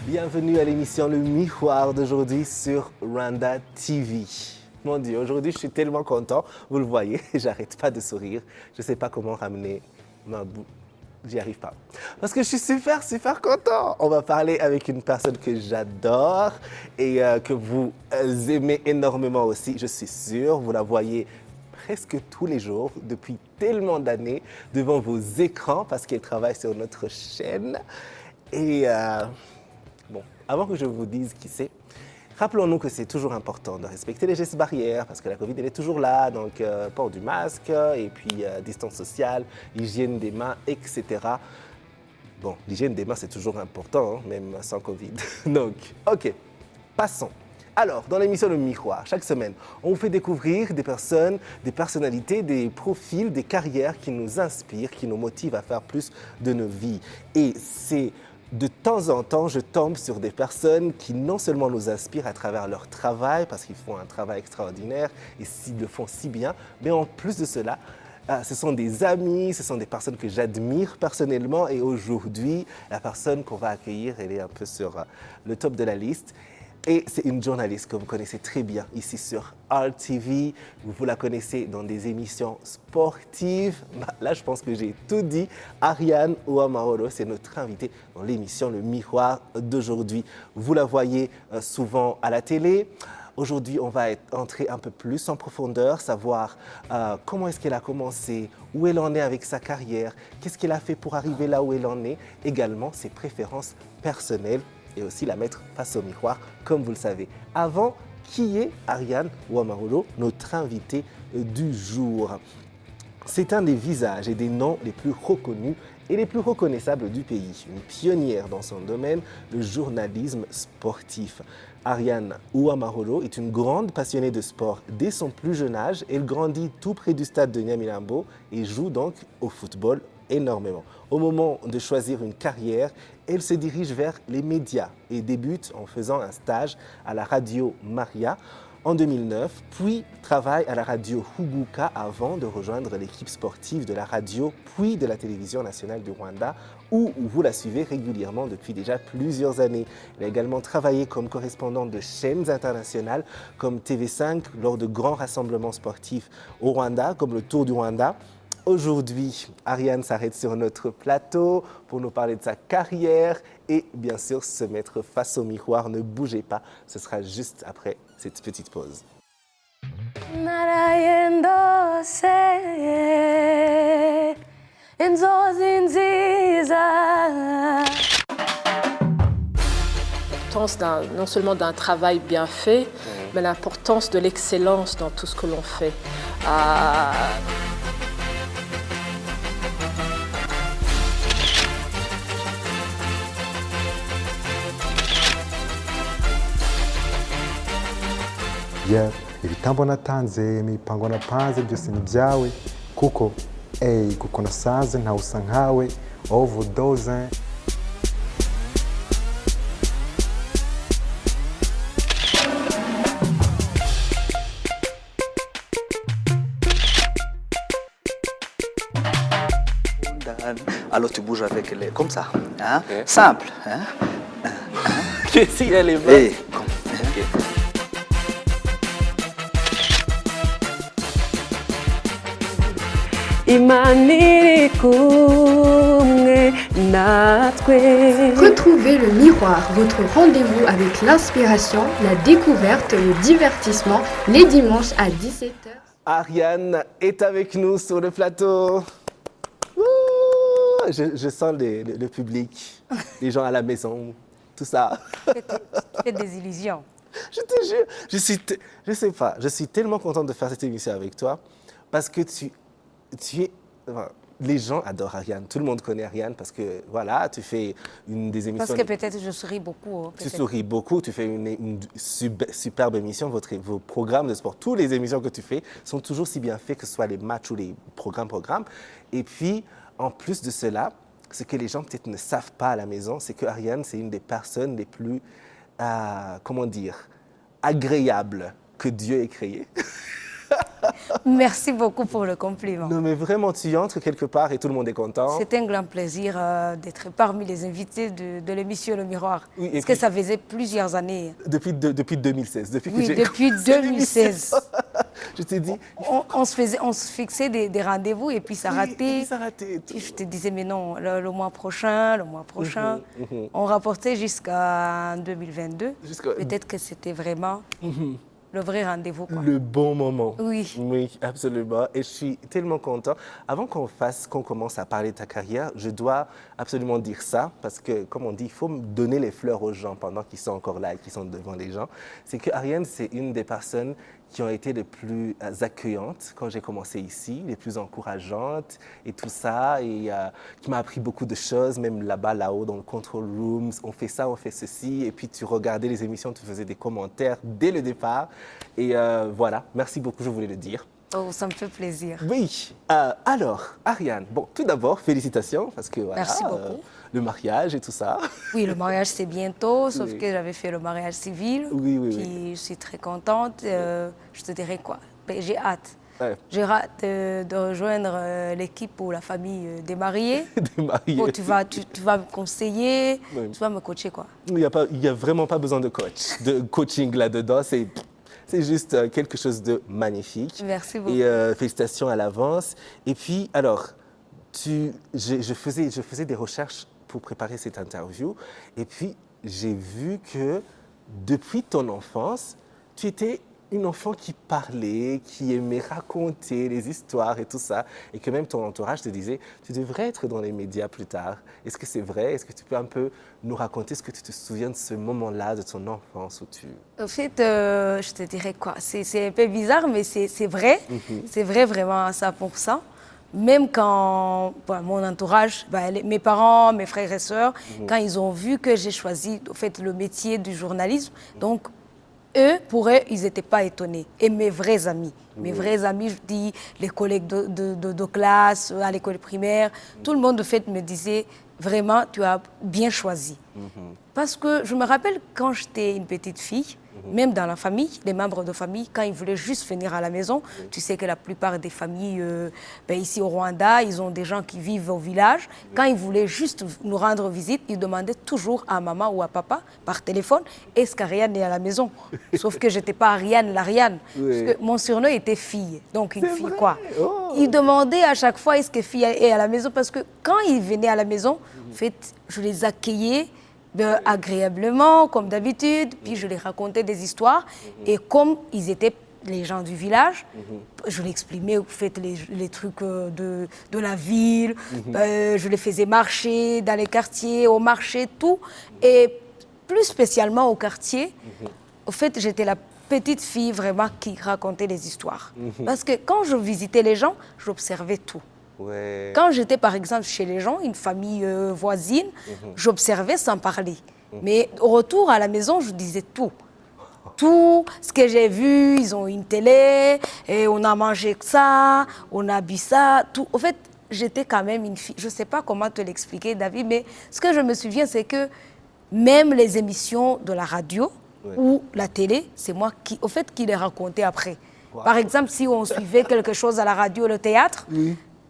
Bienvenue à l'émission Le Miroir d'aujourd'hui sur Rwanda TV. Mon Dieu, aujourd'hui je suis tellement content, vous le voyez, j'arrête pas de sourire. Je ne sais pas comment ramener ma bouche, j'y arrive pas. Parce que je suis super content. On va parler avec une personne que j'adore et que vous aimez énormément aussi, je suis sûre. Vous la voyez presque tous les jours, depuis tellement d'années, devant vos écrans parce qu'elle travaille sur notre chaîne. Et bon, avant que je vous dise qui c'est, rappelons-nous que c'est toujours important de respecter les gestes barrières parce que la Covid, elle est toujours là, donc port du masque et puis distance sociale, hygiène des mains, etc. Bon, l'hygiène des mains, c'est toujours important, hein, même sans Covid. Donc, ok, passons. Alors, dans l'émission Le Miroir, chaque semaine, on vous fait découvrir des personnes, des personnalités, des profils, des carrières qui nous inspirent, qui nous motivent à faire plus de nos vies. Et c'est de temps en temps, je tombe sur des personnes qui non seulement nous inspirent à travers leur travail, parce qu'ils font un travail extraordinaire et s'ils le font si bien, mais en plus de cela, ce sont des amis, ce sont des personnes que j'admire personnellement. Et aujourd'hui, la personne qu'on va accueillir, elle est un peu sur le top de la liste. Et c'est une journaliste que vous connaissez très bien ici sur RTV. Vous la connaissez dans des émissions sportives. Là, je pense que j'ai tout dit. Ariane Uwamahoro, c'est notre invitée dans l'émission Le Miroir d'aujourd'hui. Vous la voyez souvent à la télé. Aujourd'hui, on va entrer un peu plus en profondeur, savoir comment est-ce qu'elle a commencé, où elle en est avec sa carrière, qu'est-ce qu'elle a fait pour arriver là où elle en est, également ses préférences personnelles et aussi la mettre face au miroir, comme vous le savez. Avant, qui est Ariane Uwamahoro, notre invitée du jour? C'est un des visages et des noms les plus reconnus et les plus reconnaissables du pays. Une pionnière dans son domaine, le journalisme sportif. Ariane Uwamahoro est une grande passionnée de sport dès son plus jeune âge. Elle grandit tout près du stade de Nyamirambo et joue donc au football énormément. Au moment de choisir une carrière, elle se dirige vers les médias et débute en faisant un stage à la radio Maria en 2009, puis travaille à la radio Huguka avant de rejoindre l'équipe sportive de la radio, puis de la télévision nationale du Rwanda, où vous la suivez régulièrement depuis déjà plusieurs années. Elle a également travaillé comme correspondante de chaînes internationales comme TV5 lors de grands rassemblements sportifs au Rwanda, comme le Tour du Rwanda. Aujourd'hui, Ariane s'arrête sur notre plateau pour nous parler de sa carrière et bien sûr se mettre face au miroir. Ne bougez pas, ce sera juste après cette petite pause. L'importance non seulement d'un travail bien fait, mais l'importance de l'excellence dans tout ce que l'on fait. Yeah, ibitambo natanze imipango napanze byose ni byawe kuko kuko nasanze ntawusa nkawe overdose. Alors tu bouges avec les comme ça, hein? Okay. Simple, hein? Si elle est bonne. Retrouvez Le Miroir, votre rendez-vous avec l'inspiration, la découverte, le divertissement, les dimanches à 17h. Ariane est avec nous sur le plateau. Je sens le public, les gens à la maison, tout ça. Tu fais des illusions. Je te jure, je suis tellement contente de faire cette émission avec toi parce que tu es... Enfin, les gens adorent Ariane, tout le monde connaît Ariane parce que voilà, tu fais une des émissions... Parce que peut-être je souris beaucoup. Tu souris beaucoup, tu fais une superbe émission, vos programmes de sport, toutes les émissions que tu fais sont toujours si bien faits, que ce soit les matchs ou les programmes. Et puis, en plus de cela, ce que les gens peut-être ne savent pas à la maison, c'est que Ariane, c'est une des personnes les plus, agréables que Dieu ait créées. Merci beaucoup pour le compliment. Non, mais vraiment, tu entres quelque part et tout le monde est content. C'est un grand plaisir d'être parmi les invités de l'émission Le Miroir. Oui, et parce puis- que ça faisait plusieurs années. Depuis 2016. Depuis que Oui, j'ai depuis commencé l'émission. 2016. Je t'ai dit, On se fixait des rendez-vous et puis ça oui, et ratait. puis ça ratait et tout. Puis je te disais, mais non, le mois prochain, le mois prochain. On rapportait jusqu'en 2022. Jusqu'à- Peut-être que c'était vraiment le vrai rendez-vous. Quoi. Le bon moment. Oui. Oui, absolument. Et je suis tellement content. Avant qu'on commence à parler de ta carrière, je dois absolument dire ça, parce que, comme on dit, il faut donner les fleurs aux gens pendant qu'ils sont encore là et qu'ils sont devant les gens. C'est que Ariane, c'est une des personnes qui ont été les plus accueillantes quand j'ai commencé ici, les plus encourageantes et tout ça, et qui m'a appris beaucoup de choses, même là-bas, là-haut, dans le control rooms. On fait ça, on fait ceci, et puis tu regardais les émissions, tu faisais des commentaires dès le départ. Et voilà, merci beaucoup, je voulais le dire. Oh, ça me fait plaisir. Oui, alors, Ariane, bon, tout d'abord, félicitations, parce que voilà, Merci beaucoup. le mariage et tout ça. Oui, le mariage c'est bientôt, sauf Oui. que j'avais fait le mariage civil. Oui, oui, Puis oui. je suis très contente. Je te dirais quoi? Ben, j'ai hâte. Ouais. J'ai hâte de rejoindre l'équipe ou la famille des mariés. Des mariés. Bon, tu vas me conseiller, Oui. tu vas me coacher quoi. Il n'y a vraiment pas besoin de coaching là-dedans. C'est juste quelque chose de magnifique. Merci beaucoup. Et félicitations à l'avance. Et puis, alors, je faisais des recherches pour préparer cette interview. Et puis, j'ai vu que depuis ton enfance, tu étais une enfant qui parlait, qui aimait raconter les histoires et tout ça, et que même ton entourage te disait, tu devrais être dans les médias plus tard. Est-ce que c'est vrai? Est-ce que tu peux un peu nous raconter ce que tu te souviens de ce moment-là, de ton enfance où tu... En fait, je te dirais quoi? C'est un peu bizarre, mais c'est vrai. C'est vrai vraiment à 100%. Même quand mon entourage, mes parents, mes frères et sœurs, quand ils ont vu que j'ai choisi en fait, le métier du journalisme, donc pour eux, ils n'étaient pas étonnés. Et mes vrais amis, je dis les collègues de classe, à l'école primaire, tout le monde, de fait, me disait vraiment, tu as bien choisi. Parce que je me rappelle quand j'étais une petite fille, même dans la famille, les membres de famille, quand ils voulaient juste venir à la maison, tu sais que la plupart des familles ici au Rwanda, ils ont des gens qui vivent au village. Quand ils voulaient juste nous rendre visite, ils demandaient toujours à maman ou à papa par téléphone, est-ce qu'Ariane est à la maison? Sauf que je n'étais pas Ariane, l'Ariane. Oui. Parce que mon surnom était fille, donc une C'est fille vrai? quoi. Oh. Ils demandaient à chaque fois est-ce que fille est à la maison, parce que quand ils venaient à la maison, en fait, je les accueillais agréablement, comme d'habitude, puis je les racontais des histoires. Et comme ils étaient les gens du village, je leur expliquais les trucs de la ville, je les faisais marcher dans les quartiers, au marché, tout. Et plus spécialement au quartier, au fait, j'étais la petite fille vraiment qui racontait les histoires. Parce que quand je visitais les gens, j'observais tout. Ouais. Quand j'étais par exemple chez les gens, une famille voisine, j'observais sans parler. Mais au retour à la maison, je disais tout. Tout ce que j'ai vu, ils ont une télé, et on a mangé ça, on a bu ça, tout. En fait, j'étais quand même une fille. Je ne sais pas comment te l'expliquer, David, mais ce que je me souviens, c'est que même les émissions de la radio ou la télé, c'est moi qui les racontais après. Wow. Par exemple, si on suivait quelque chose à la radio, le théâtre,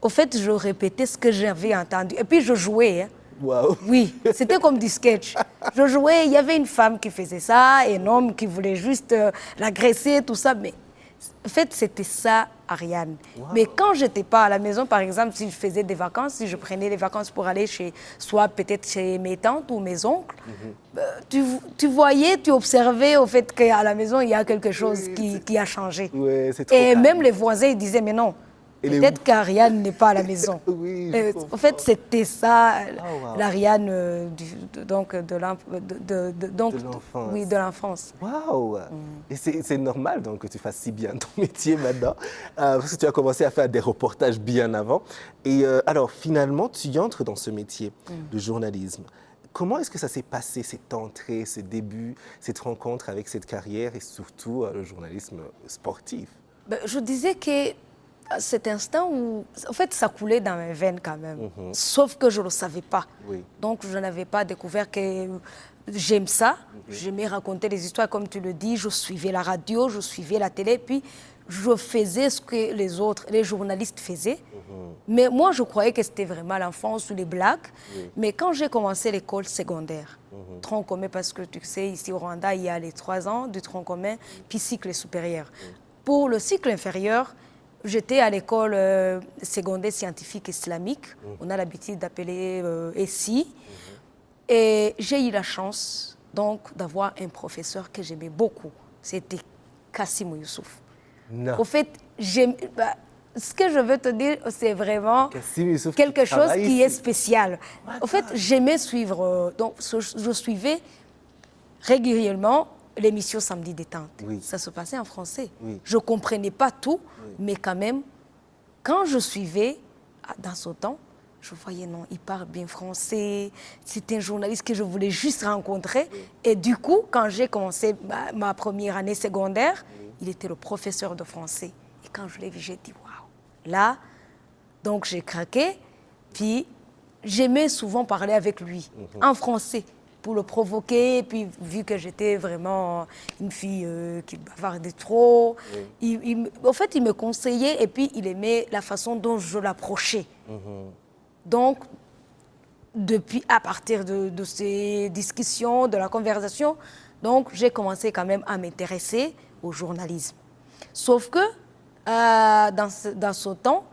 au fait, je répétais ce que j'avais entendu. Et puis, je jouais. Hein. Wow. Oui, c'était comme du sketch. Je jouais, il y avait une femme qui faisait ça, un homme qui voulait juste l'agresser, tout ça. Mais en fait, c'était ça, Ariane. Wow. Mais quand je n'étais pas à la maison, par exemple, si je faisais des vacances, si je prenais des vacances pour aller soit peut-être chez mes tantes ou mes oncles, tu voyais, tu observais au fait qu'à la maison, il y a quelque chose qui a changé. Ouais, c'est trop Et calme. même les voisins, ils disaient, mais non, Elle est peut-être qu'Ariane n'est pas à la maison. Oui, je comprends. En fait, c'était ça, wow. l'Ariane de l'enfance. Oui, de l'enfance. Waouh! Et c'est normal donc que tu fasses si bien ton métier maintenant, parce que tu as commencé à faire des reportages bien avant. Et alors finalement, tu entres dans ce métier de journalisme. Comment est-ce que ça s'est passé, cette entrée, ce début, cette rencontre avec cette carrière et surtout le journalisme sportif? Je disais que cet instant où, en fait, ça coulait dans mes veines quand même. Sauf que je ne le savais pas. Oui. Donc, je n'avais pas découvert que j'aime ça. J'aimais raconter des histoires, comme tu le dis. Je suivais la radio, je suivais la télé, puis je faisais ce que les journalistes faisaient. Mais moi, je croyais que c'était vraiment l'enfance ou les blagues. Mais quand j'ai commencé l'école secondaire, tronc commun, parce que tu sais, ici au Rwanda, il y a les 3 ans du tronc commun, puis cycle supérieur. Pour le cycle inférieur, j'étais à l'école secondaire scientifique islamique. On a l'habitude d'appeler ESI. Et j'ai eu la chance donc d'avoir un professeur que j'aimais beaucoup. C'était Kassim Youssouf. Non. Au fait, ce que je veux te dire, c'est vraiment Kassim Youssouf quelque qui chose travaille qui ici. est spécial. Au fait, j'aimais suivre, donc je suivais régulièrement l'émission Samedi Détente. Oui. Ça se passait en français. Oui. Je ne comprenais pas tout, mais quand même, quand je suivais, dans ce temps, je voyais, non, il parle bien français. C'était un journaliste que je voulais juste rencontrer. Et du coup, quand j'ai commencé ma première année secondaire, il était le professeur de français. Et quand je l'ai vu, j'ai dit, waouh. Là, donc j'ai craqué. Puis, j'aimais souvent parler avec lui, en français, pour le provoquer. Et puis, vu que j'étais vraiment une fille qui bavardait trop, en fait, il me conseillait et puis il aimait la façon dont je l'approchais. Donc, à partir de ces discussions, de la conversation, donc j'ai commencé quand même à m'intéresser au journalisme. Sauf que dans ce temps,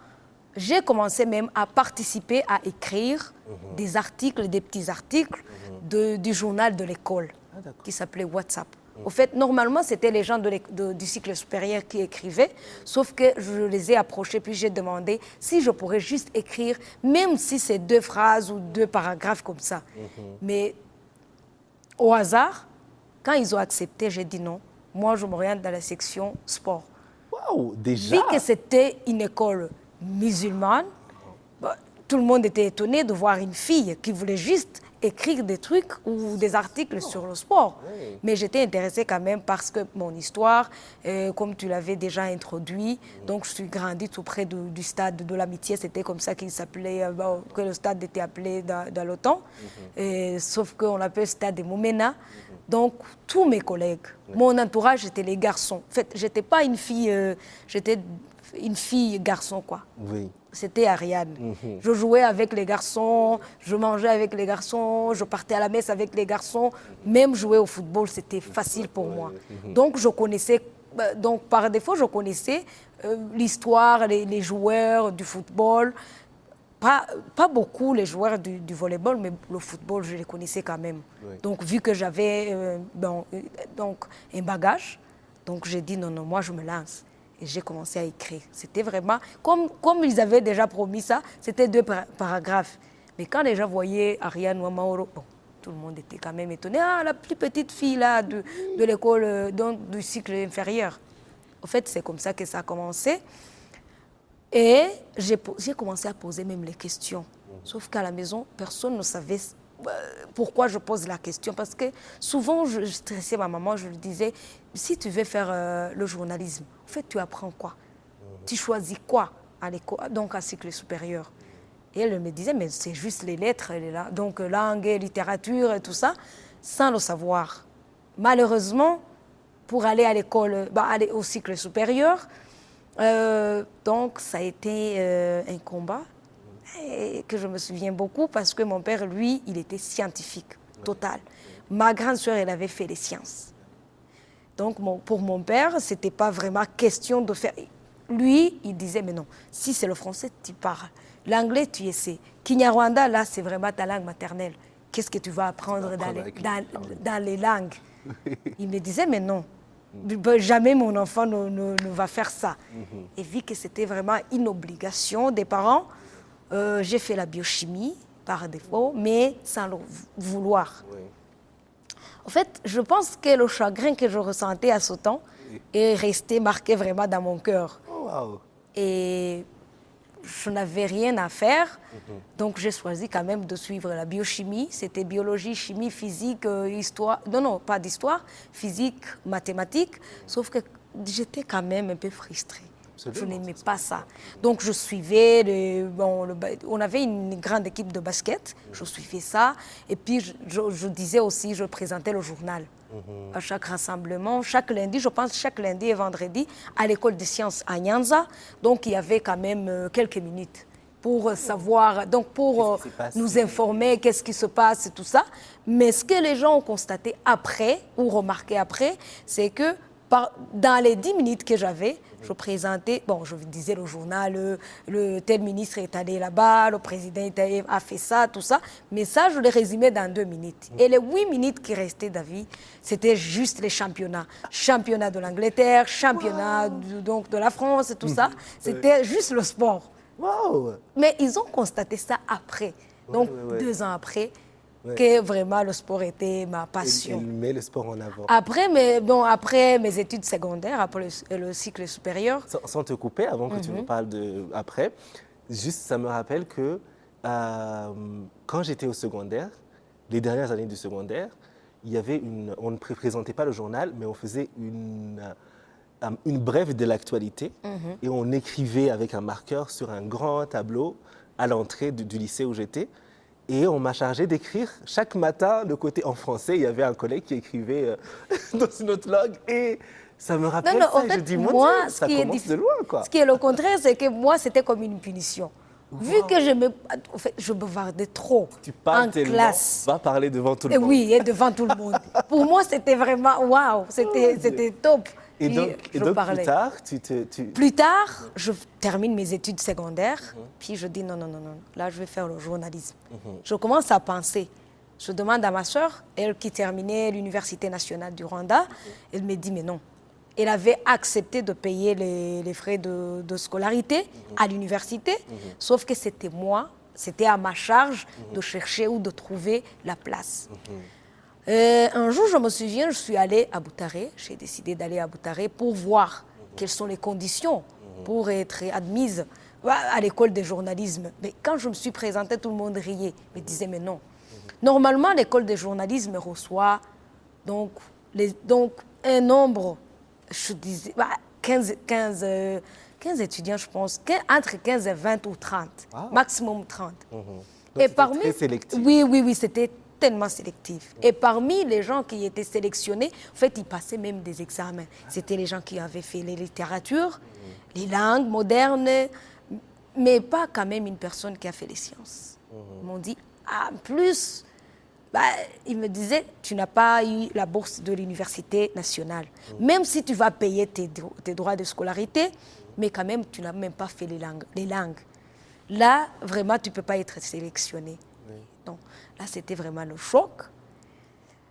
j'ai commencé même à participer à écrire des articles, des petits articles du journal de l'école qui s'appelait WhatsApp. Au fait, normalement, c'était les gens du cycle supérieur qui écrivaient, sauf que je les ai approchés, puis j'ai demandé si je pourrais juste écrire, même si c'est 2 phrases ou 2 paragraphes comme ça. Mais au hasard, quand ils ont accepté, j'ai dit non. Moi, je m'oriente dans la section sport. Waouh, déjà. Vu que c'était une école musulmane, tout le monde était étonné de voir une fille qui voulait juste écrire des trucs ou des articles sur le sport. Mais j'étais intéressée quand même parce que mon histoire, comme tu l'avais déjà introduit, donc je suis grandie tout près du stade de l'Amitié, c'était comme ça qu'il s'appelait, que le stade était appelé dans le temps, sauf qu'on l'appelle stade de Momena. Donc tous mes collègues, mon entourage, c'était les garçons. En fait, j'étais pas une fille, j'étais une fille garçon, quoi. Oui. C'était Ariane. Je jouais avec les garçons, je mangeais avec les garçons, je partais à la messe avec les garçons. Même jouer au football, c'était facile pour moi. Donc, je connaissais, donc par défaut, je connaissais l'histoire, les joueurs du football. Pas beaucoup les joueurs du volleyball, mais le football, je les connaissais quand même. Donc, vu que j'avais donc un bagage, donc j'ai dit non, moi je me lance. Et j'ai commencé à écrire. C'était vraiment, comme ils avaient déjà promis ça, c'était 2 paragraphes. Mais quand les gens voyaient Ariane Ouamaoro, bon, tout le monde était quand même étonné. Ah, la plus petite fille là, de l'école, du cycle inférieur. En fait, c'est comme ça que ça a commencé. Et j'ai commencé à poser même les questions. Sauf qu'à la maison, personne ne savait pourquoi je pose la question. Parce que souvent, je stressais ma maman, je lui disais, si tu veux faire le journalisme, en fait, tu apprends quoi? Tu choisis quoi à l'école, donc à cycle supérieur? Et elle me disait, mais c'est juste les lettres, donc langue, littérature et tout ça, sans le savoir. Malheureusement, pour aller à l'école, aller au cycle supérieur, donc ça a été un combat. Et que je me souviens beaucoup parce que mon père, lui, il était scientifique, total. Ma grande sœur, elle avait fait les sciences. Donc, pour mon père, ce n'était pas vraiment question de faire... Lui, il disait, mais non, si c'est le français, tu parles. L'anglais, tu essaies. Kinyarwanda, là, c'est vraiment ta langue maternelle. Qu'est-ce que tu vas apprendre dans les langues? Il me disait, mais non, jamais mon enfant ne va faire ça. Et vu que c'était vraiment une obligation des parents, j'ai fait la biochimie par défaut, mais sans le vouloir. En fait, je pense que le chagrin que je ressentais à ce temps est resté marqué vraiment dans mon cœur. Oh, wow. Et je n'avais rien à faire, donc j'ai choisi quand même de suivre la biochimie. C'était biologie, chimie, physique, histoire. Non, pas d'histoire, physique, mathématiques. Sauf que j'étais quand même un peu frustrée. Je n'aimais pas ça. Donc je suivais, on avait une grande équipe de basket, je suivais ça. Et puis je disais aussi, je présentais le journal à chaque rassemblement, chaque lundi, je pense chaque lundi et vendredi, à l'école des sciences à Nyanza. Donc il y avait quand même quelques minutes pour savoir, donc pour nous informer qu'est-ce qui se passe et tout ça. Mais ce que les gens ont constaté après, ou remarqué après, c'est que dans les 10 minutes que j'avais, je présentais, je disais le journal, le tel ministre est allé là-bas, le président a fait ça, tout ça. Mais ça, je le résumais dans 2 minutes. Et les 8 minutes qui restaient, David, c'était juste les championnats. Championnat de l'Angleterre, championnat de la France et tout ça. C'était juste le sport. Wow. Mais ils ont constaté ça après. Donc, 2 ans après, que vraiment le sport était ma passion. Il met le sport en avant. Après mes études secondaires, après le cycle supérieur. Sans te couper, avant que tu nous parles de après, juste ça me rappelle que quand j'étais au secondaire, les dernières années du secondaire, il y avait on ne présentait pas le journal, mais on faisait une brève de l'actualité et on écrivait avec un marqueur sur un grand tableau à l'entrée du lycée où j'étais. Et on m'a chargé d'écrire chaque matin le côté en français. Il y avait un collègue qui écrivait dans une autre langue et ça me rappelle ça. En fait, et je dis, moi, Dieu, ça commence de loin, quoi. Ce qui est le contraire, c'est que moi, c'était comme une punition. Vu que je bavardais trop Tu parles en tellement, classe. va parler devant tout le monde. Oui, et devant tout le monde. Pour moi, c'était vraiment waouh, c'était top. Et donc plus tard, Plus tard, je termine mes études secondaires, puis je dis non, là je vais faire le journalisme. Je commence à penser. Je demande à ma soeur, elle qui terminait l'Université nationale du Rwanda, elle me dit mais non. Elle avait accepté de payer les frais de scolarité à l'université, sauf que c'était moi, c'était à ma charge de chercher ou de trouver la place. Un jour, je me souviens, je suis allée à Boutaré. J'ai décidé d'aller à Boutaré pour voir quelles sont les conditions pour être admise à l'école de journalisme. Mais quand je me suis présentée, tout le monde riait, me disait mais non. Normalement, l'école de journalisme reçoit donc un nombre, je disais, 15 étudiants, je pense, entre 15 et 20 ou 30, maximum 30. Et parmi, très sélectif. Oui, c'était tellement sélectif. Et parmi les gens qui étaient sélectionnés, en fait, ils passaient même des examens. C'était les gens qui avaient fait les littératures, les langues modernes, mais pas quand même une personne qui a fait les sciences. Ils m'ont dit, en plus, ils me disaient, tu n'as pas eu la bourse de l'université nationale. Même si tu vas payer tes droits de scolarité, mais quand même, tu n'as même pas fait les langues. Là, vraiment, tu ne peux pas être sélectionné. Donc, là, c'était vraiment le choc.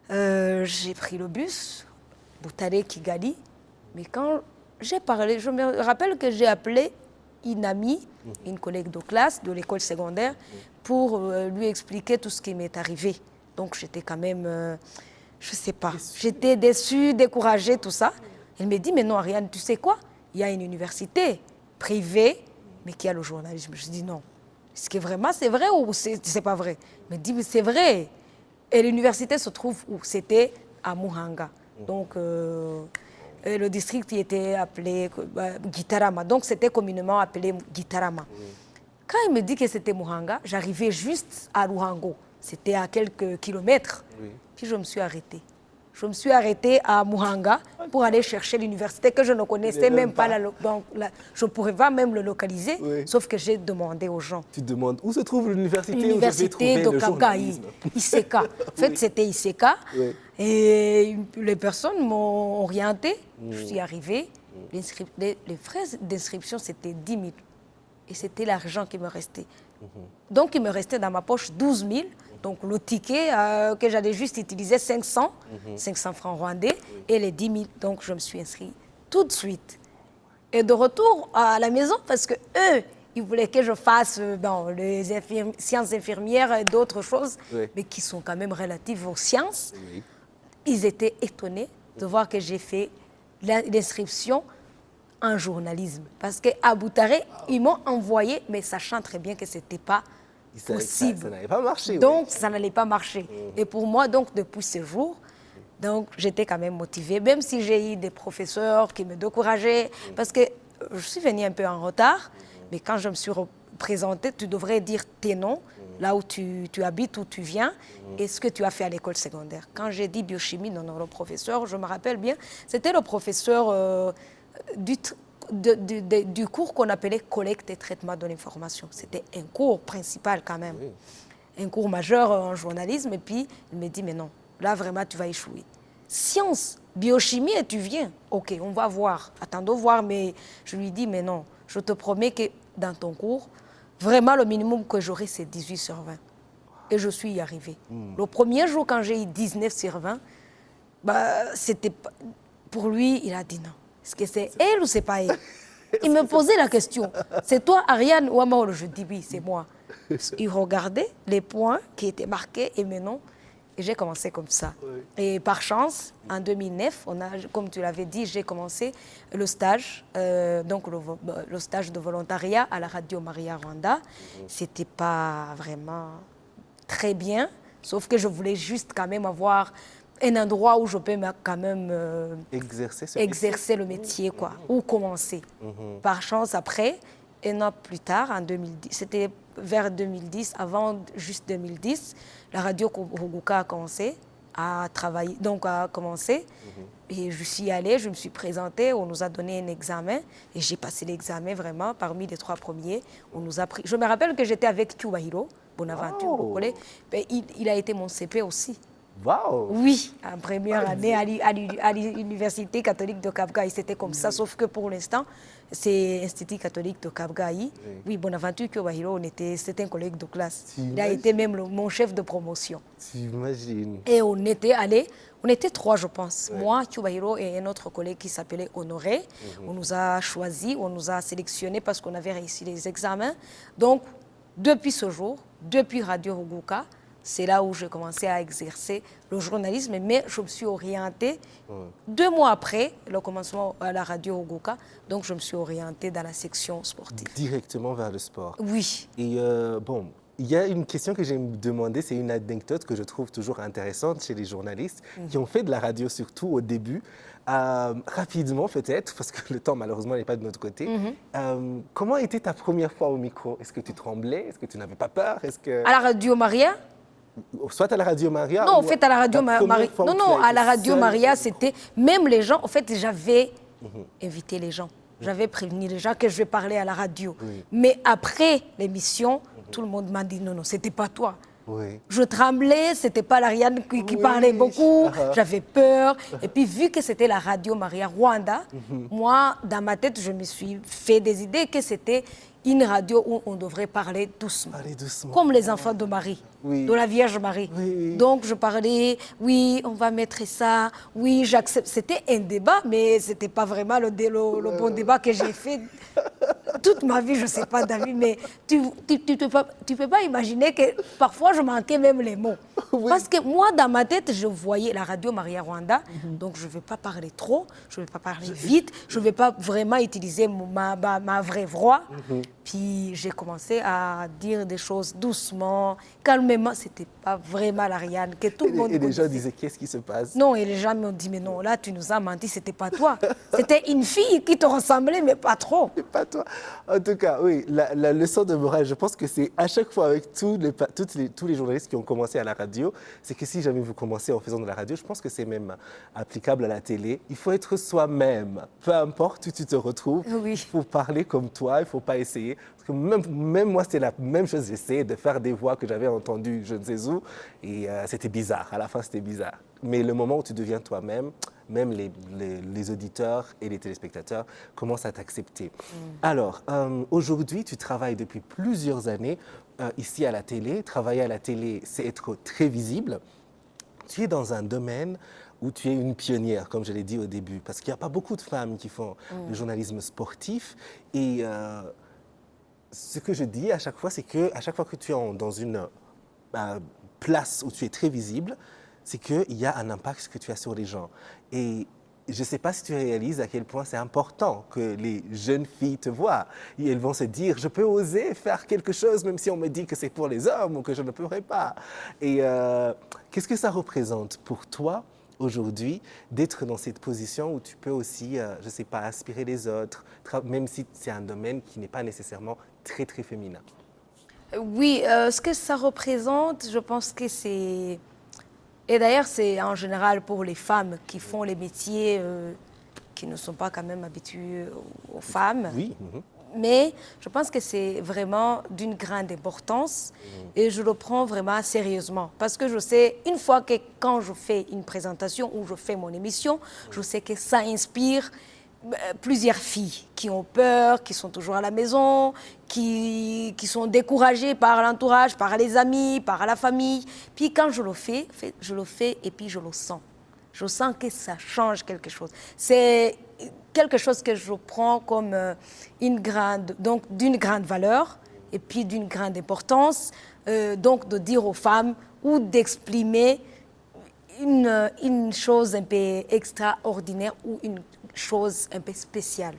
J'ai pris le bus, Boutaré, Kigali. Mais quand j'ai parlé, je me rappelle que j'ai appelé une amie, une collègue de classe de l'école secondaire, pour lui expliquer tout ce qui m'est arrivé. Donc, j'étais quand même, je ne sais pas, j'étais déçue, découragée, tout ça. Elle me dit, mais non, Ariane, tu sais quoi? Il y a une université privée, mais qui a le journalisme. Je dis non. Est-ce que vraiment c'est vrai ou c'est pas vrai? Elle me dit, mais c'est vrai. Et l'université se trouve où? C'était à Muhanga. Donc, le district qui était appelé Gitarama. Donc, c'était communément appelé Gitarama. Quand il me dit que c'était Muhanga, j'arrivais juste à Luhango. C'était à quelques kilomètres. Puis je me suis arrêtée. Je me suis arrêtée à Muhanga pour aller chercher l'université que je ne connaissais même pas. Donc, je ne pourrais pas même le localiser, sauf que j'ai demandé aux gens. Tu demandes où se trouve l'université où je vais trouver L'université le journalisme. ICK. En fait, c'était ICK. Et les personnes m'ont orientée. Je suis arrivée. Les frais d'inscription, c'était 10 000. Et c'était l'argent qui me restait. Donc, il me restait dans ma poche 12 000. Donc, le ticket que j'allais juste utiliser, 500 francs rwandais, et les 10 000. Donc, je me suis inscrite tout de suite. Et de retour à la maison, parce que eux, ils voulaient que je fasse les sciences infirmières et d'autres choses, mais qui sont quand même relatives aux sciences. Ils étaient étonnés de voir que j'ai fait l'inscription en journalisme. Parce qu'à Boutaré, ils m'ont envoyé, mais sachant très bien que ce n'était pas possible. Ça n'allait pas marcher. Donc, ça n'allait pas marcher. Et pour moi, donc, depuis ce jour, donc, j'étais quand même motivée, même si j'ai eu des professeurs qui me décourageaient. Parce que je suis venue un peu en retard, mais quand je me suis présentée, tu devrais dire tes noms, là où tu habites, où tu viens, et ce que tu as fait à l'école secondaire. Quand j'ai dit biochimie, non, le professeur, je me rappelle bien, c'était le professeur du cours qu'on appelait collecte et traitement de l'information. C'était un cours principal quand même, un cours majeur en journalisme, et puis il me dit, mais non, là vraiment tu vas échouer. Sciences, biochimie, et tu viens. Ok, on va voir, attendons voir, mais je lui dis, mais non, je te promets que dans ton cours, vraiment le minimum que j'aurai, c'est 18 sur 20. Et je suis y arrivée. Le premier jour, quand j'ai eu 19 sur 20, c'était pour lui, il a dit non. Est-ce que c'est elle ou c'est pas elle? Il me posait la question. C'est toi, Ariane ou Amaholo? Je dis oui, c'est moi. Il regardait les points qui étaient marqués et mes noms. Et j'ai commencé comme ça. Oui. Et par chance, en 2009, comme tu l'avais dit, j'ai commencé le stage, donc le stage de volontariat à la Radio Maria Rwanda. C'était pas vraiment très bien, sauf que je voulais juste quand même avoir un endroit où je peux quand même exercer le métier, quoi, ou commencer. Par chance, après, un an plus tard, en 2010, c'était vers 2010, avant juste 2010, la radio Ruguka a commencé à travailler, donc a commencé. Et je suis allée, je me suis présentée, on nous a donné un examen et j'ai passé l'examen vraiment parmi les 3 premiers. On nous a pris. Je me rappelle que j'étais avec Kyubahiro Bonaventure, il a été mon CP aussi. Wow. Oui, en première année à l'Université catholique de Cap-Gaï, c'était comme ça, sauf que pour l'instant, c'est l'Institut catholique de Cap-Gaï. Oui, Bonaventure Kyobahiro, c'était un collègue de classe. Il a été même mon chef de promotion. T'imagines. Et on était allés, on était 3, je pense. Moi, Kyobahiro et un autre collègue qui s'appelait Honoré. On nous a choisis, on nous a sélectionnés parce qu'on avait réussi les examens. Donc, depuis ce jour, depuis Radio Ruguka, c'est là où j'ai commencé à exercer le journalisme, mais je me suis orientée 2 mois après le commencement à la radio Ruguka, donc je me suis orientée dans la section sportive. Directement vers le sport. Oui. Et bon, il y a une question que j'ai me demandé, c'est une anecdote que je trouve toujours intéressante chez les journalistes qui ont fait de la radio, surtout au début. Rapidement peut-être, parce que le temps malheureusement n'est pas de notre côté. Comment était ta première fois au micro? Est-ce que tu tremblais? Est-ce que tu n'avais pas peur? À la radio Maria? Soit à la Radio Maria? Non, en fait, à la Radio Maria. Non, à la Radio Maria, c'était. Même les gens, en fait, j'avais invité les gens. J'avais prévenu les gens que je vais parler à la radio. Mais après l'émission, tout le monde m'a dit non, non, c'était pas toi. Je tremblais, c'était pas l'Ariane qui parlait beaucoup, j'avais peur. Et puis, vu que c'était la Radio Maria Rwanda, moi, dans ma tête, je me suis fait des idées que c'était une radio où on devrait parler doucement. Comme les enfants de Marie, de la Vierge Marie. Donc, je parlais, oui, on va mettre ça, oui, j'accepte. C'était un débat, mais ce n'était pas vraiment le bon débat que j'ai fait toute ma vie, je ne sais pas, David, mais tu ne peux pas imaginer que parfois, je manquais même les mots. Parce que moi, dans ma tête, je voyais la radio Maria Rwanda, donc je ne vais pas parler trop, je ne vais pas parler vite, je ne vais pas vraiment utiliser ma vraie voix. Puis j'ai commencé à dire des choses doucement, calmement. Ce n'était pas vraiment l'Ariane que tout le monde connaissait. Et les gens disaient, qu'est-ce qui se passe? Non, et les gens m'ont dit, mais non, là, tu nous as menti, ce n'était pas toi. C'était une fille qui te ressemblait, mais pas trop. Mais pas toi. En tout cas, oui, la leçon de morale, je pense que c'est à chaque fois avec tous les journalistes qui ont commencé à la radio, c'est que si jamais vous commencez en faisant de la radio, je pense que c'est même applicable à la télé. Il faut être soi-même, peu importe où tu te retrouves. Il faut parler comme toi, il ne faut pas essayer. Parce que même moi, c'était la même chose. J'essayais de faire des voix que j'avais entendues je ne sais où. Et c'était bizarre. À la fin, c'était bizarre. Mais le moment où tu deviens toi-même, même les auditeurs et les téléspectateurs commencent à t'accepter. Alors, aujourd'hui, tu travailles depuis plusieurs années ici à la télé. Travailler à la télé, c'est être très visible. Tu es dans un domaine où tu es une pionnière, comme je l'ai dit au début, parce qu'il n'y a pas beaucoup de femmes qui font le journalisme sportif. Et ce que je dis à chaque fois, c'est qu'à chaque fois que tu es dans une place où tu es très visible, c'est qu'il y a un impact que tu as sur les gens. Et je ne sais pas si tu réalises à quel point c'est important que les jeunes filles te voient. Et elles vont se dire, je peux oser faire quelque chose, même si on me dit que c'est pour les hommes ou que je ne pourrais pas. Et qu'est-ce que ça représente pour toi aujourd'hui d'être dans cette position où tu peux aussi, je ne sais pas, inspirer les autres, même si c'est un domaine qui n'est pas nécessairement très, très féminin? Oui, ce que ça représente, je pense que c'est... Et d'ailleurs, c'est en général pour les femmes qui font les métiers qui ne sont pas quand même habitués aux femmes. Oui. Mais je pense que c'est vraiment d'une grande importance et je le prends vraiment sérieusement. Parce que je sais, une fois que quand je fais une présentation ou je fais mon émission, je sais que ça inspire plusieurs filles qui ont peur, qui sont toujours à la maison, qui sont découragées par l'entourage, par les amis, par la famille. Puis quand je le fais et puis je le sens. Je sens que ça change quelque chose. C'est quelque chose que je prends comme d'une grande valeur et puis d'une grande importance. Donc de dire aux femmes ou d'exprimer une chose un peu extraordinaire ou une chose un peu spéciale.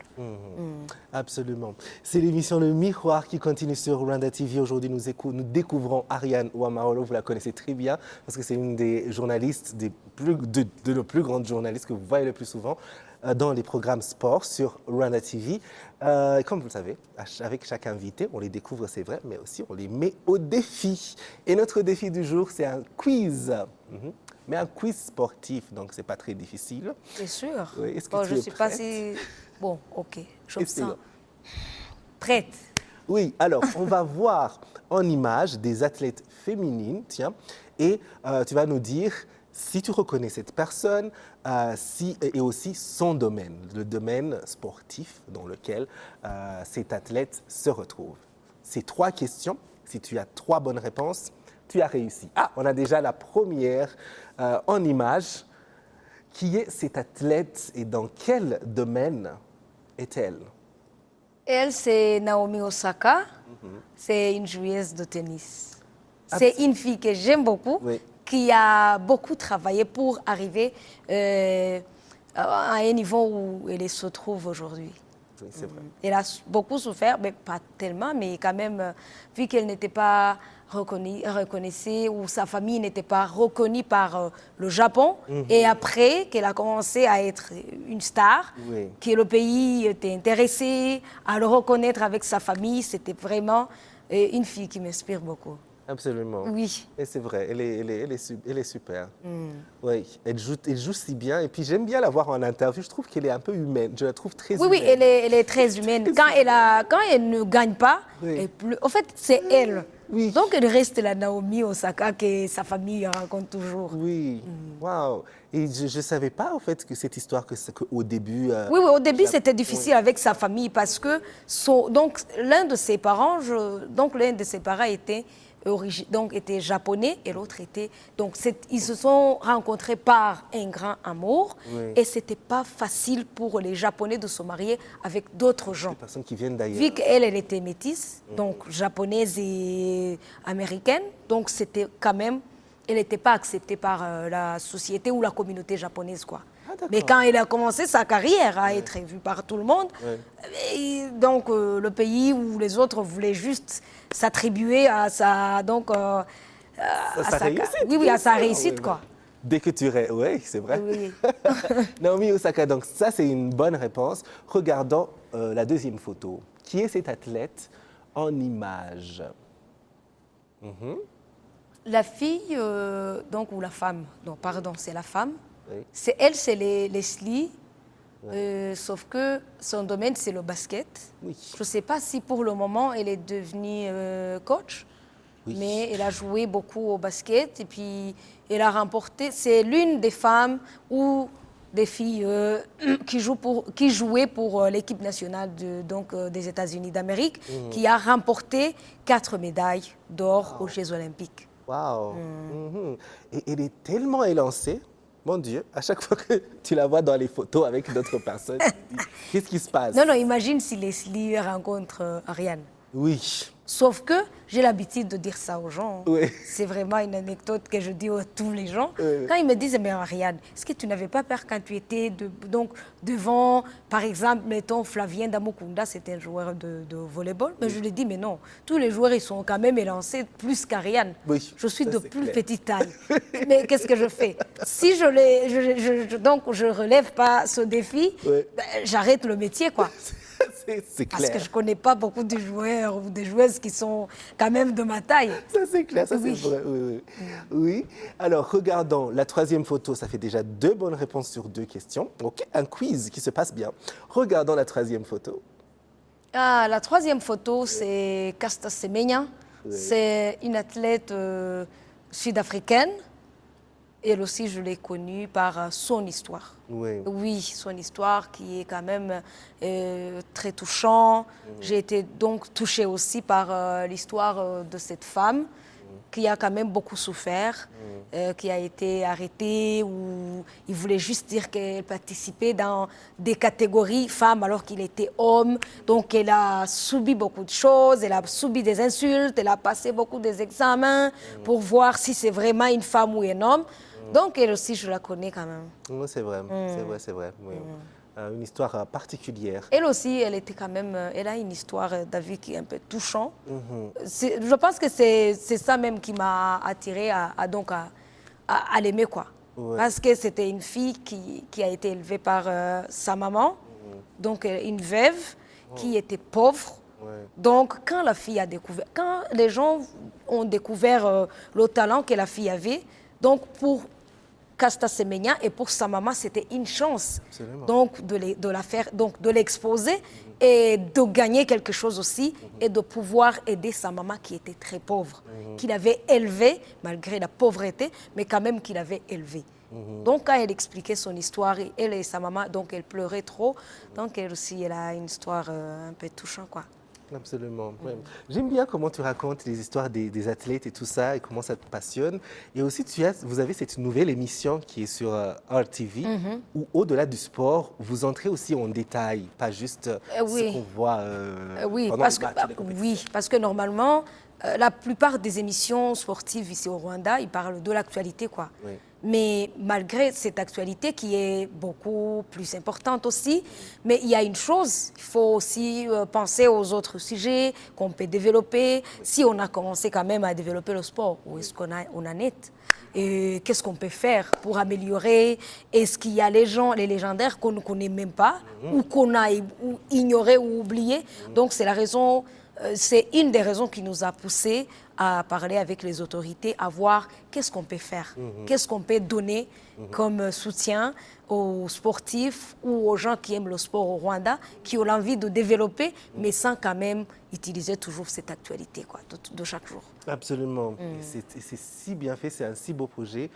Absolument. C'est l'émission Le Miroir qui continue sur Rwanda TV. Aujourd'hui, nous découvrons Ariane Ouamaolo. Vous la connaissez très bien parce que c'est une des journalistes, de nos plus grandes journalistes que vous voyez le plus souvent dans les programmes sport sur Rwanda TV. Comme vous le savez, avec chaque invité, on les découvre, c'est vrai, mais aussi on les met au défi. Et notre défi du jour, c'est un quiz. Mais un quiz sportif, donc c'est pas très difficile. C'est sûr. Oui. Est-ce que Bon, tu je es ne suis pas prête? si... Bon, ok, je me Excellent. sens prête. Oui, alors on va voir en image des athlètes féminines, tiens, et tu vas nous dire si tu reconnais cette personne et aussi son domaine, le domaine sportif dans lequel cet athlète se retrouve. C'est 3 questions. Si tu as 3 bonnes réponses, tu as réussi. Ah, on a déjà la première en image. Qui est cette athlète et dans quel domaine est-elle? Elle, c'est Naomi Osaka. C'est une joueuse de tennis. C'est une fille que j'aime beaucoup, Oui. qui a beaucoup travaillé pour arriver à un niveau où elle se trouve aujourd'hui. Oui, c'est vrai. Elle a beaucoup souffert, mais pas tellement, mais quand même, vu qu'elle n'était pas reconnaissée ou sa famille n'était pas reconnue par le Japon, et après qu'elle a commencé à être une star, Oui. que le pays était intéressé à le reconnaître avec sa famille, c'était vraiment une fille qui m'inspire beaucoup. Absolument. Oui. Et c'est vrai, elle est super. Oui, elle joue si bien. Et puis j'aime bien la voir en interview. Je trouve qu'elle est un peu humaine. Je la trouve très Oui, oui, humaine. elle est très humaine. Quand elle ne gagne pas, Oui. en fait, c'est elle. Oui. Donc, elle reste la Naomi Osaka que sa famille raconte toujours. Oui, waouh. Et je ne savais pas, en fait, que cette histoire, qu'au début... Oui, oui, au début, c'était difficile avec sa famille parce que l'un de ses parents était japonais et l'autre était... Donc, ils se sont rencontrés par un grand amour Oui. et ce n'était pas facile pour les Japonais de se marier avec d'autres gens. Des personnes qui viennent d'ailleurs. Vu qu'elle, elle était métisse, donc japonaise et américaine, donc c'était quand même... Elle n'était pas acceptée par la société ou la communauté japonaise, quoi. d'accord. Mais quand elle a commencé sa carrière à être vue par tout le monde, et donc le pays ou les autres voulaient juste s'attribuer à sa réussite, oui, bien à sa sûr, réussite, oui, quoi. Dès que oui, c'est vrai. Oui. Naomi Osaka, donc ça, c'est une bonne réponse. Regardons la deuxième photo. Qui est cette athlète en image? La fille, ou la femme, non, pardon, c'est la femme. Oui. C'est Leslie, sauf que son domaine, c'est le basket. Oui. Je ne sais pas si pour le moment, elle est devenue coach, Oui. mais elle a joué beaucoup au basket et puis elle a remporté. C'est l'une des femmes ou des filles qui jouaient pour l'équipe nationale des États-Unis d'Amérique, qui a remporté 4 médailles d'or aux Jeux Olympiques. Waouh. Et elle est tellement élancée. Mon Dieu, à chaque fois que tu la vois dans les photos avec d'autres personnes, tu te dis, qu'est-ce qui se passe? Non, imagine si Leslie rencontre Ariane. Oui. Sauf que j'ai l'habitude de dire ça aux gens. Oui. C'est vraiment une anecdote que je dis à tous les gens. Oui. Quand ils me disent, mais Ariane, est-ce que tu n'avais pas peur quand tu étais donc, devant, par exemple, mettons, Flavien Damokunda, c'était un joueur de volleyball. Mais je lui dis, mais non, tous les joueurs, ils sont quand même élancés plus qu'Ariane. Oui, Je suis ça, de c'est plus clair. petite taille. Mais qu'est-ce que je fais? Si donc je relève pas ce défi, Oui. ben, j'arrête le métier, quoi. C'est Parce clair. que je ne connais pas beaucoup de joueurs ou des joueuses qui sont quand même de ma taille. Ça, c'est clair, ça, Oui. c'est vrai. Oui, oui. Oui. Alors, regardons la troisième photo. Ça fait déjà 2 bonnes réponses sur 2 questions. OK, un quiz qui se passe bien. Regardons la troisième photo. Ah, la troisième photo, c'est Casta Semenya. Oui. C'est une athlète sud-africaine. Elle aussi, je l'ai connue par son histoire. Oui. Oui, son histoire qui est quand même très touchante. J'ai été donc touchée aussi par l'histoire de cette femme qui a quand même beaucoup souffert, qui a été arrêtée ou il voulait juste dire qu'elle participait dans des catégories femmes alors qu'il était homme. Donc elle a subi beaucoup de choses, elle a subi des insultes, elle a passé beaucoup des examens pour voir si c'est vraiment une femme ou un homme. Donc elle aussi, je la connais quand même. Oui, c'est vrai, c'est vrai, c'est vrai. Oui. Une histoire particulière. Elle aussi, elle était quand même, elle a une histoire, David, qui est un peu touchante. Je pense que c'est ça même qui m'a attirée à l'aimer, quoi. Ouais. Parce que c'était une fille qui a été élevée par sa maman, donc une veuve qui était pauvre. Ouais. Donc quand la fille a découvert, quand les gens ont découvert le talent que la fille avait, donc pour Casta Semenya et pour sa maman, c'était une chance. Absolument. Donc de la faire, donc de l'exposer et de gagner quelque chose aussi et de pouvoir aider sa maman qui était très pauvre, qu'il avait élevée malgré la pauvreté, mais quand même qu'il avait élevée. Donc quand elle expliquait son histoire, elle et sa maman, donc elle pleurait trop. Donc elle aussi, elle a une histoire un peu touchante, quoi. Absolument. Ouais. J'aime bien comment tu racontes les histoires des athlètes et tout ça et comment ça te passionne. Et aussi, vous avez cette nouvelle émission qui est sur RTV où, au-delà du sport, vous entrez aussi en détail, pas juste oui. ce qu'on voit Oui, pendant parce les matchs, les compétitions. oui, parce que normalement, la plupart des émissions sportives ici au Rwanda, ils parlent de l'actualité, quoi. Oui. Mais malgré cette actualité qui est beaucoup plus importante aussi, mais il y a une chose, il faut aussi penser aux autres sujets qu'on peut développer. Si on a commencé quand même à développer le sport, où est-ce qu'on en est? Et qu'est-ce qu'on peut faire pour améliorer? Est-ce qu'il y a les légendaires qu'on ne connaît même pas, ou qu'on a ignoré ou oublié? Donc c'est la raison, c'est une des raisons qui nous a poussés à parler avec les autorités, à voir qu'est-ce qu'on peut faire, qu'est-ce qu'on peut donner comme soutien aux sportifs ou aux gens qui aiment le sport au Rwanda, qui ont l'envie de développer, mais sans quand même utiliser toujours cette actualité, quoi, de chaque jour. Absolument. Et c'est si bien fait, c'est un si beau projet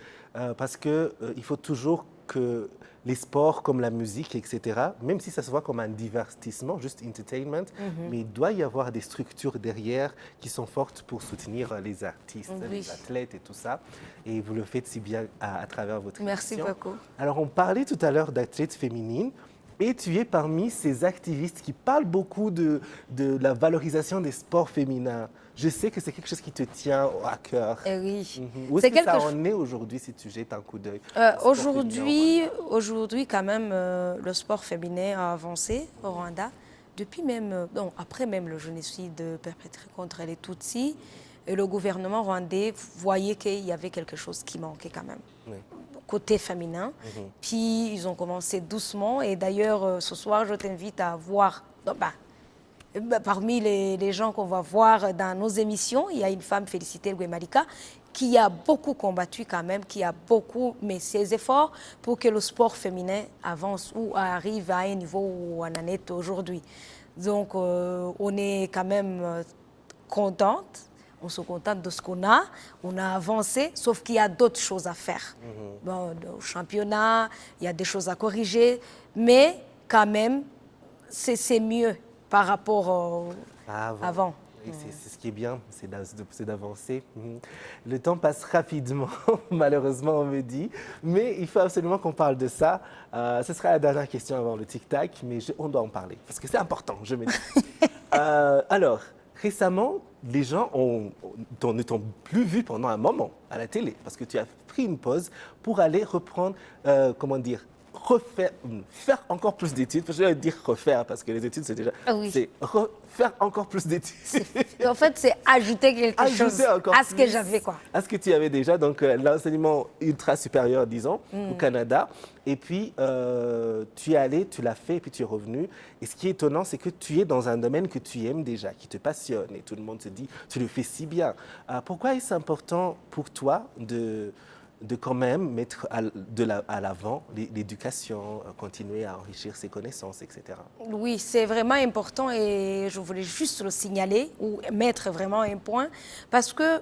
parce qu'il faut toujours que les sports comme la musique, etc., même si ça se voit comme un divertissement, juste entertainment, mais il doit y avoir des structures derrière qui sont fortes pour soutenir les artistes, les athlètes et tout ça. Et vous le faites si bien à travers votre Merci émission. beaucoup. Alors, on parlait tout à l'heure d'athlètes féminines. Et tu es parmi ces activistes qui parlent beaucoup de la valorisation des sports féminins. Je sais que c'est quelque chose qui te tient à cœur. Eh oui. Où est-ce que ça en est aujourd'hui si tu jettes un coup d'œil? Aujourd'hui, quand même, le sport féminin a avancé au Rwanda. Depuis même, après même le génocide perpétré contre les Tutsis, et le gouvernement rwandais voyait qu'il y avait quelque chose qui manquait quand même. Oui. Côté féminin. Puis ils ont commencé doucement. Et d'ailleurs, ce soir, je t'invite à voir, parmi les gens qu'on va voir dans nos émissions, il y a une femme, Félicité Lwemalika, qui a beaucoup combattu quand même, qui a beaucoup mis ses efforts pour que le sport féminin avance ou arrive à un niveau où on en est aujourd'hui. Donc, on est quand même contente. On se contente de ce qu'on a, on a avancé, sauf qu'il y a d'autres choses à faire. Bon, au championnat, il y a des choses à corriger, mais quand même, c'est mieux par rapport avant. Oui, c'est ce qui est bien, c'est d'avancer. Le temps passe rapidement, malheureusement, on me dit, mais il faut absolument qu'on parle de ça. Ce sera la dernière question avant le tic-tac, mais on doit en parler, parce que c'est important, je me dis. Alors, récemment, les gens ne t'ont plus vu pendant un moment à la télé parce que tu as pris une pause pour aller reprendre, faire encore plus d'études. Je vais dire refaire parce que les études, c'est déjà... Ah oui. C'est refaire encore plus d'études. En fait, c'est ajouter quelque Ajouter chose encore à ce que plus j'avais, quoi. à ce que tu avais déjà, donc l'enseignement ultra supérieur, disons, au Canada. Et puis, tu es allé, tu l'as fait, et puis tu es revenu. Et ce qui est étonnant, c'est que tu es dans un domaine que tu aimes déjà, qui te passionne. Et tout le monde se dit, tu le fais si bien. Pourquoi est-ce important pour toi de quand même mettre à l'avant l'éducation, continuer à enrichir ses connaissances, etc. Oui, c'est vraiment important et je voulais juste le signaler ou mettre vraiment un point parce que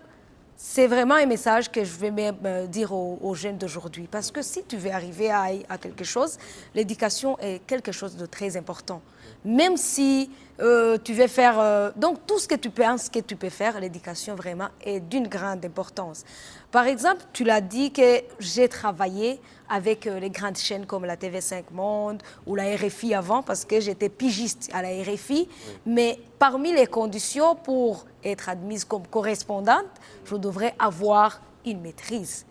c'est vraiment un message que je vais même dire aux jeunes d'aujourd'hui. Parce que si tu veux arriver à quelque chose, l'éducation est quelque chose de très important. Même si tu veux faire... donc tout ce que tu penses que tu peux faire, l'éducation vraiment est d'une grande importance. Par exemple, tu l'as dit que j'ai travaillé avec les grandes chaînes comme la TV5 Monde ou la RFI avant parce que j'étais pigiste à la RFI. Oui. Mais parmi les conditions pour être admise comme correspondante, je devrais avoir une maîtrise,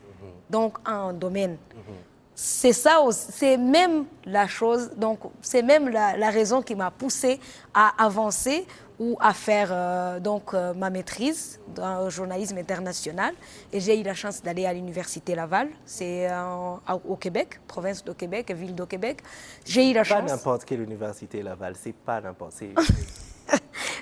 donc un domaine. C'est ça, c'est même la chose, donc c'est même la raison qui m'a poussée à avancer ou à faire ma maîtrise dans le journalisme international. Et j'ai eu la chance d'aller à l'université Laval, c'est au Québec, province de Québec, ville de Québec. J'ai eu la chance. Pas n'importe quelle université Laval, c'est pas n'importe.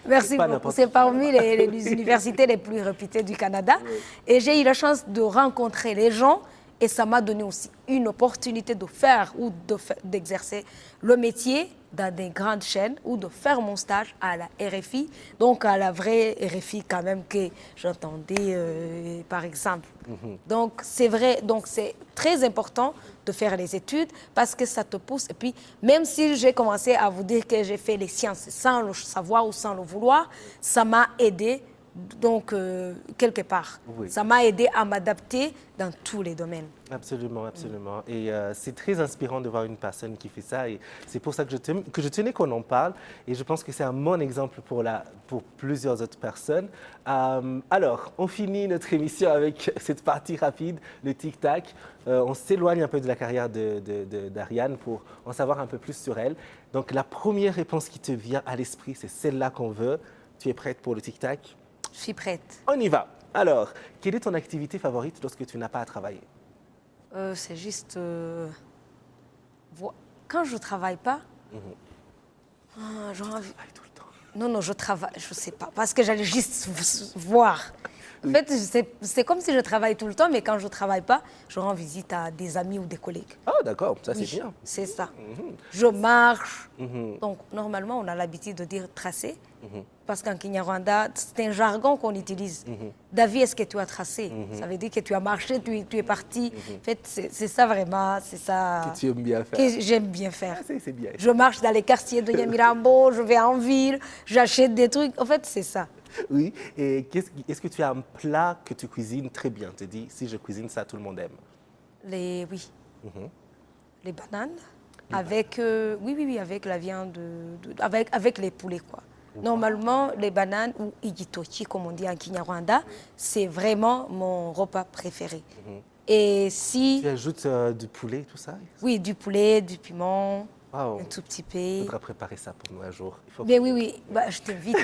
Merci beaucoup. C'est parmi les universités les plus réputées du Canada. Oui. Et j'ai eu la chance de rencontrer les gens. Et ça m'a donné aussi une opportunité de faire ou d'exercer le métier dans des grandes chaînes ou de faire mon stage à la RFI, donc à la vraie RFI quand même que j'entendais par exemple. Donc c'est vrai, donc c'est très important de faire les études parce que ça te pousse. Et puis même si j'ai commencé à vous dire que j'ai fait les sciences sans le savoir ou sans le vouloir, ça m'a aidé. Donc, quelque part, oui. Ça m'a aidé à m'adapter dans tous les domaines. Absolument, absolument. Et c'est très inspirant de voir une personne qui fait ça. Et c'est pour ça que je tenais qu'on en parle. Et je pense que c'est un bon exemple pour plusieurs autres personnes. Alors, on finit notre émission avec cette partie rapide, le tic-tac. On s'éloigne un peu de la carrière d'Ariane pour en savoir un peu plus sur elle. Donc, la première réponse qui te vient à l'esprit, c'est celle-là qu'on veut. Tu es prête pour le tic-tac ? Je suis prête. On y va. Alors, quelle est ton activité favorite lorsque tu n'as pas à travailler? C'est juste... Quand je ne travaille pas, j'aurais envie... Tout le temps. Non, je travaille, je ne sais pas, parce que j'allais juste voir. En fait, c'est comme si je travaille tout le temps, mais quand je ne travaille pas, je rends visite à des amis ou des collègues. Ah, d'accord, ça c'est bien. C'est ça. Je marche. Donc, normalement, on a l'habitude de dire tracer, parce qu'en Kinyarwanda, c'est un jargon qu'on utilise. David, est-ce que tu as tracé? Ça veut dire que tu as marché, tu es parti. En fait, c'est ça vraiment, c'est ça que tu aimes bien faire. Que j'aime bien faire. Ah, c'est bien. Je marche dans les quartiers de Nyamirambo, je vais en ville, j'achète des trucs. En fait, c'est ça. Oui, et est-ce que tu as un plat que tu cuisines très bien? Tu te dis, si je cuisine ça, tout le monde aime. Les bananes, avec, avec la viande, avec les poulets, quoi. Wow. Normalement, les bananes ou igitochi, comme on dit en Kinyarwanda, c'est vraiment mon repas préféré. Et si... Tu ajoutes du poulet, tout ça? Oui, du poulet, du piment. Wow. Un tout petit peu. Il faudra préparer ça pour nous un jour. Mais oui, je t'invite.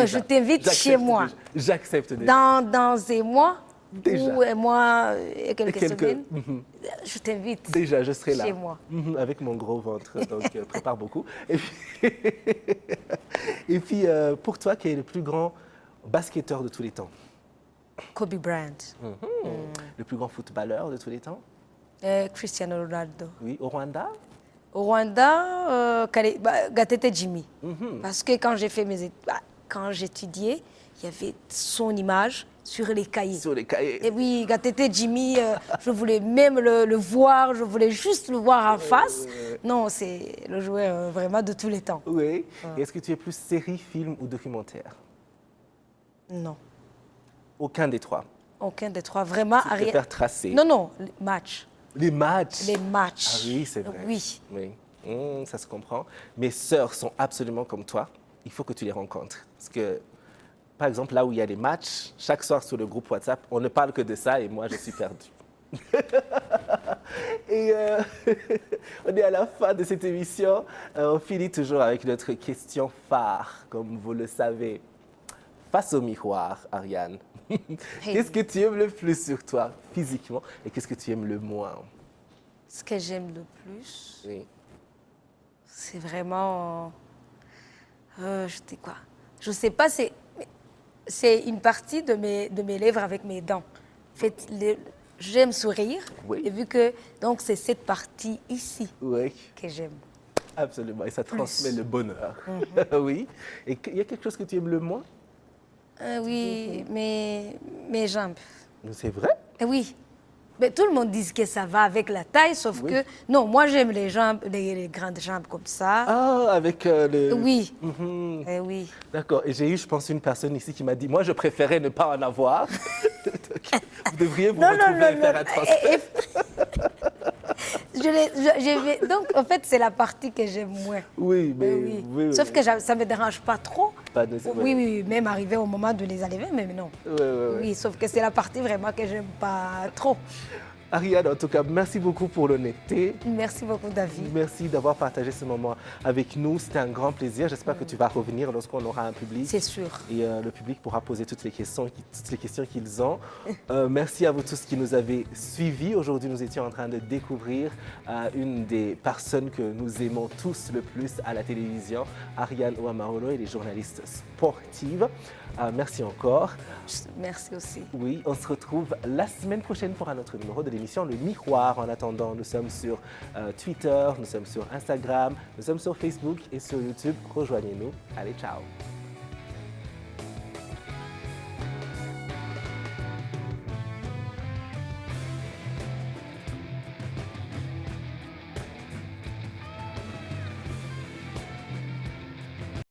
Je t'invite chez moi. J'accepte déjà. Dans un mois déjà. Ou un mois et quelques semaines, je t'invite. Déjà, je serai là. Chez moi. Avec mon gros ventre, donc prépare beaucoup. Et puis pour toi, qui est le plus grand basketteur de tous les temps? Kobe Bryant. Le plus grand footballeur de tous les temps? Cristiano Ronaldo. Oui, au Rwanda? Au Rwanda, Gatete Jimmy. Parce que quand j'ai fait quand j'étudiais, il y avait son image sur les cahiers. Sur les cahiers. Et oui, Gatete Jimmy, je voulais même le voir, je voulais juste le voir en face. Non, c'est le joueur vraiment de tous les temps. Oui. Est-ce que tu es plus série, film ou documentaire? Non. Aucun des trois? Aucun des trois. Vraiment, tu préfères tracer? Non, match. Les matchs? Les matchs. Ah oui, c'est vrai. Oui. Ça se comprend. Mes sœurs sont absolument comme toi. Il faut que tu les rencontres. Parce que par exemple, là où il y a des matchs, chaque soir sur le groupe WhatsApp, on ne parle que de ça et moi, je suis perdu. Et on est à la fin de cette émission. On finit toujours avec notre question phare, comme vous le savez. Face au miroir, Ariane, qu'est-ce que tu aimes le plus sur toi, physiquement, et qu'est-ce que tu aimes le moins? Ce que j'aime le plus, Oui. c'est vraiment... je dis quoi? Je sais pas, c'est une partie de mes lèvres avec mes dents. En fait, j'aime sourire. Oui. Et vu que donc c'est cette partie ici Oui, que j'aime. absolument. Et ça transmet le bonheur. Oui. Et il y a quelque chose que tu aimes le moins? Oui, mes jambes. C'est vrai? Oui. Mais tout le monde dit que ça va avec la taille, sauf Oui. que non, moi j'aime les jambes, les grandes jambes comme ça. Ah, avec le... Oui. Mhm. Oui. D'accord. Et j'ai eu, je pense, une personne ici qui m'a dit, moi, je préférais ne pas en avoir. Donc, vous devriez vous retrouver et faire un transfert. Donc, en fait, c'est la partie que j'aime moins. Oui, mais... Oui. oui, Sauf oui. que ça ne me dérange pas trop. Pas de- Oui, oui, même arrivé au moment de les enlever, mais non. Ouais, ouais, ouais. Oui, sauf que c'est la partie vraiment que j'aime pas trop. Ariane, en tout cas, merci beaucoup pour l'honnêteté. Merci beaucoup, David. Merci d'avoir partagé ce moment avec nous. C'était un grand plaisir. J'espère que tu vas revenir lorsqu'on aura un public. C'est sûr. Et le public pourra poser toutes les questions qu'ils ont. Merci à vous tous qui nous avez suivis. Aujourd'hui, nous étions en train de découvrir une des personnes que nous aimons tous le plus à la télévision, Ariane Ouamarolo, et les journalistes sportives. Merci encore. Merci aussi. Oui, on se retrouve la semaine prochaine pour un autre numéro de l'émission Le Miroir. En attendant, nous sommes sur Twitter, nous sommes sur Instagram, nous sommes sur Facebook et sur YouTube. Rejoignez-nous. Allez, ciao.